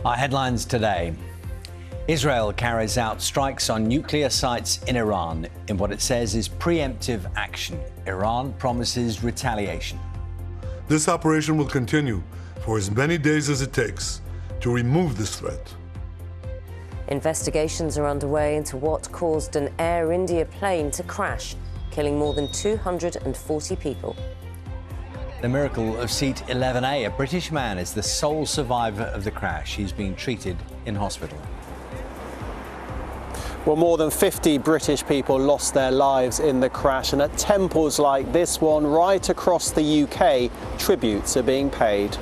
Our headlines today. Israel carries out strikes on nuclear sites in Iran in what it says is preemptive action. Iran promises retaliation. This operation will continue for as many days as it takes to remove this threat. Investigations are underway into what caused an Air India plane to crash, killing more than 240 people. The miracle of seat 11A. A British man is the sole survivor of the crash. He's being treated in hospital. Well, more than 50 British people lost their lives in the crash, and at temples like this one right across the UK, tributes are being paid.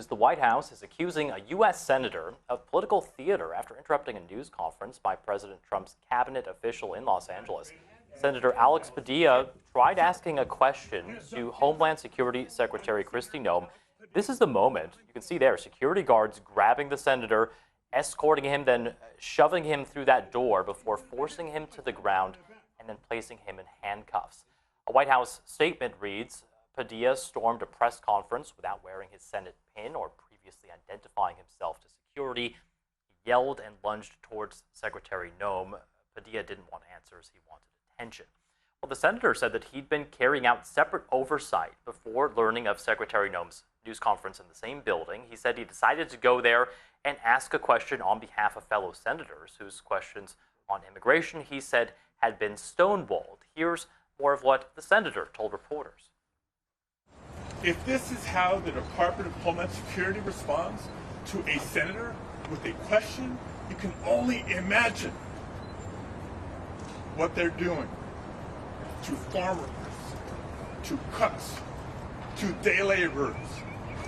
The White House is accusing a U.S. senator of political theater after interrupting a news conference by President Trump's cabinet official in Los Angeles. Senator Alex Padilla tried asking a question to Homeland Security Secretary Kristi Noem. This is the moment. You can see there, security guards grabbing the senator, escorting him, then shoving him through that door before forcing him to the ground and then placing him in handcuffs. A White House statement reads, Padilla stormed a press conference without wearing his Senate pin or previously identifying himself to security. He yelled and lunged towards Secretary Noem. Padilla didn't want answers, he wanted attention. Well, the senator said that he'd been carrying out separate oversight before learning of Secretary Noem's news conference in the same building. He said he decided to go there and ask a question on behalf of fellow senators whose questions on immigration, he said, had been stonewalled. Here's more of what the senator told reporters. If this is how the Department of Homeland Security responds to a senator with a question, you can only imagine what they're doing to farm workers, to cooks, to day laborers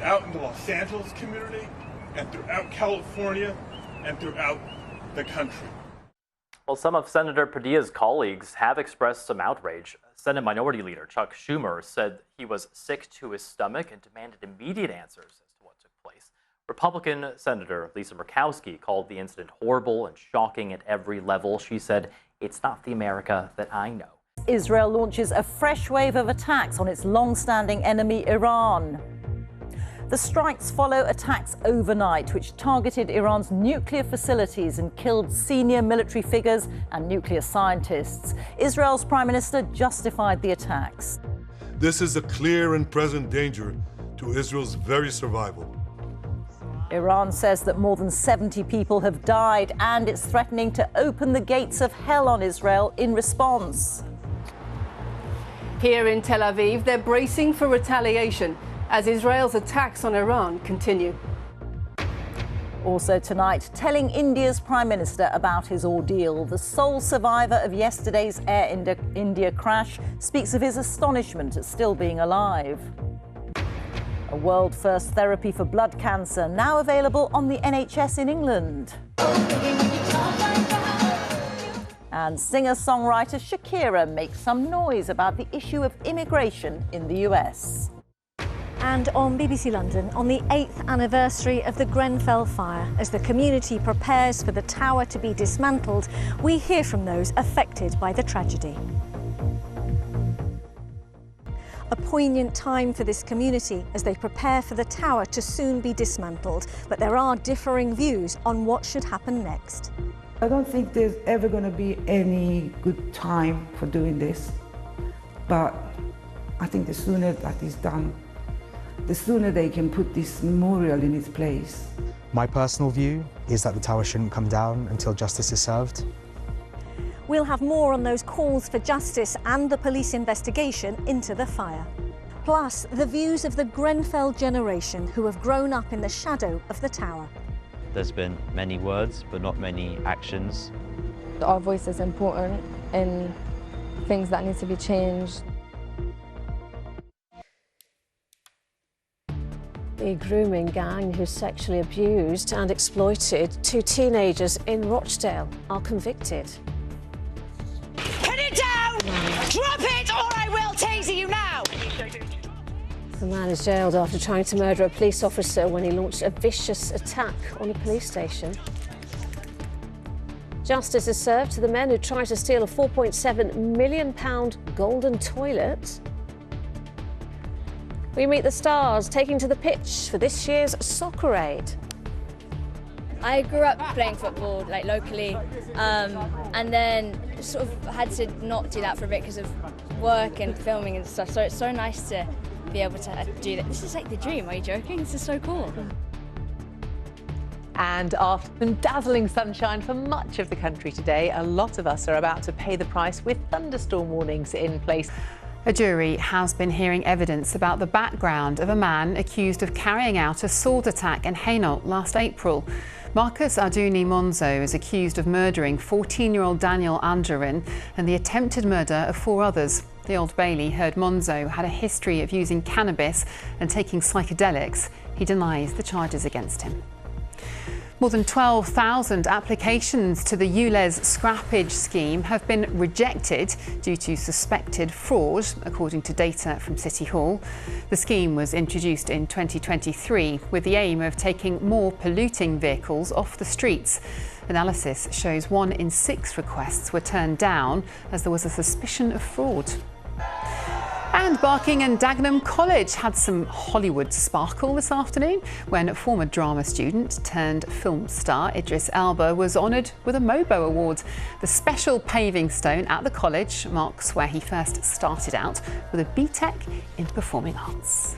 out in the Los Angeles community and throughout California and throughout the country. Well, some of Senator Padilla's colleagues have expressed some outrage. Senate Minority Leader Chuck Schumer said he was sick to his stomach and demanded immediate answers as to what took place. Republican Senator Lisa Murkowski called the incident horrible and shocking at every level. She said, "It's not the America that I know." Israel launches a fresh wave of attacks on its long-standing enemy, Iran. The strikes follow attacks overnight, which targeted Iran's nuclear facilities and killed senior military figures and nuclear scientists. Israel's Prime Minister justified the attacks. This is a clear and present danger to Israel's very survival. Iran says that more than 70 people have died, and it's threatening to open the gates of hell on Israel in response. Here in Tel Aviv, they're bracing for retaliation as Israel's attacks on Iran continue. Also tonight, telling India's Prime Minister about his ordeal. The sole survivor of yesterday's Air India crash speaks of his astonishment at still being alive. A world-first therapy for blood cancer now available on the NHS in England. And singer-songwriter Shakira makes some noise about the issue of immigration in the US. And on BBC London, on the 8th anniversary of the Grenfell fire, as the community prepares for the tower to be dismantled, we hear from those affected by the tragedy. A poignant time for this community as they prepare for the tower to soon be dismantled, but there are differing views on what should happen next. I don't think there's ever going to be any good time for doing this, but I think the sooner that is done, the sooner they can put this memorial in its place. My personal view is that the tower shouldn't come down until justice is served. We'll have more on those calls for justice and the police investigation into the fire. Plus, the views of the Grenfell generation who have grown up in the shadow of the tower. There's been many words, but not many actions. Our voice is important in things that need to be changed. A grooming gang who sexually abused and exploited 2 teenagers in Rochdale are convicted. Put it down! Drop it or I will taser you now! The man is jailed after trying to murder a police officer when he launched a vicious attack on a police station. Justice is served to the men who tried to steal a £4.7 million golden toilet. We meet the stars taking to the pitch for this year's Soccer Aid. I grew up playing football, like locally, and then sort of had to not do that for a bit because of work and filming and stuff. So it's so nice to be able to do that. This is like the dream. Are you joking? This is so cool. And after some dazzling sunshine for much of the country today, a lot of us are about to pay the price with thunderstorm warnings in place. A jury has been hearing evidence about the background of a man accused of carrying out a sword attack in Hainault last April. Marcus Arduni Monzo is accused of murdering 14-year-old Daniel Angerin and the attempted murder of 4 others. The Old Bailey heard Monzo had a history of using cannabis and taking psychedelics. He denies the charges against him. More than 12,000 applications to the ULEZ scrappage scheme have been rejected due to suspected fraud, according to data from City Hall. The scheme was introduced in 2023 with the aim of taking more polluting vehicles off the streets. Analysis shows 1 in 6 requests were turned down as there was a suspicion of fraud. And Barking and Dagenham College had some Hollywood sparkle this afternoon when former drama student turned film star Idris Elba was honoured with a MOBO award. The special paving stone at the college marks where he first started out with a BTEC in performing arts.